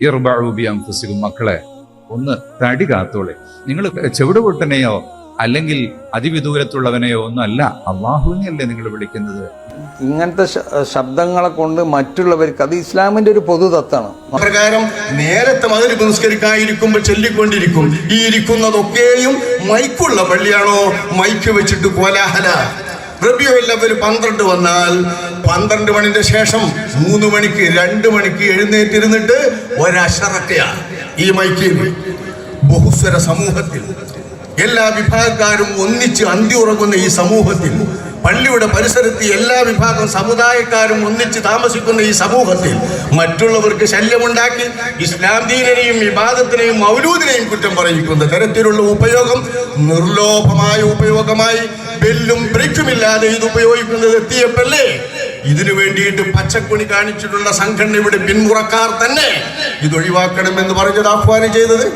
ഇർബഉ ബിഅൻഫുസികും, മക്കളെ ഒന്ന് തടി കാത്തോളെ. നിങ്ങൾ ചെവിടുപൊട്ടനെയോ അല്ലെങ്കിൽ അതിവിദൂരത്തുള്ളവനെയോ ഒന്നും അല്ല, അള്ളാഹുവിനെയല്ലേ നിങ്ങൾ വിളിക്കുന്നത്. ഇങ്ങനത്തെ ശബ്ദങ്ങളെ കൊണ്ട് മറ്റുള്ളവർക്ക്, അത് ഇസ്ലാമിന്റെ ഒരു പൊതു തത്താണ്. പ്രകാരം നേരത്തെ മഗ്‌രിബ് നിസ്കരിക്കാതിരിക്കുമ്പോൾ ചൊല്ലിക്കൊണ്ടിരിക്കും. ഈ ഇരിക്കുന്നതൊക്കെയും മൈക്കുള്ള പള്ളിയാണോ? മൈക്ക് വെച്ചിട്ട് കോലാഹല. റബീഉൽ അവ്വൽ 12 വന്നാൽ 12 മണിന്റെ ശേഷം 3 മണിക്ക് 2 മണിക്ക് എഴുന്നേറ്റിരുന്നിട്ട് ഒരശറക്കയാണ് ഈ മൈക്കിൽ. ബഹുസ്വര സമൂഹത്തിൽ എല്ലാ വിഭാഗക്കാരും ഒന്നിച്ച് അന്തിയുറങ്ങുന്ന ഈ സമൂഹത്തിൽ, പള്ളിയുടെ പരിസരത്ത് എല്ലാ വിഭാഗം സമുദായക്കാരും ഒന്നിച്ച് താമസിക്കുന്ന ഈ സമൂഹത്തിൽ മറ്റുള്ളവർക്ക് ശല്യമുണ്ടാക്കി ഇസ്ലാം ദീനിനെയും ഇബാദത്തിനെയും മൗലൂദിനെയും കുറ്റം പറയിക്കുന്ന തരത്തിലുള്ള ഉപയോഗം നിർലോഭമായ ഉപയോഗമായി ബെല്ലും ബ്രേക്കുമില്ലാതെ ഇത് ഉപയോഗിക്കുന്നത് എത്തിയപ്പല്ലേ ഇതിനു വേണ്ടിയിട്ട് പച്ചക്കുണി കാണിച്ചിട്ടുള്ള സംഘടനയുടെ പിന്മുറക്കാർ തന്നെ ഇത് ഒഴിവാക്കണമെന്ന് പറഞ്ഞത് ആഹ്വാനം ചെയ്തത്.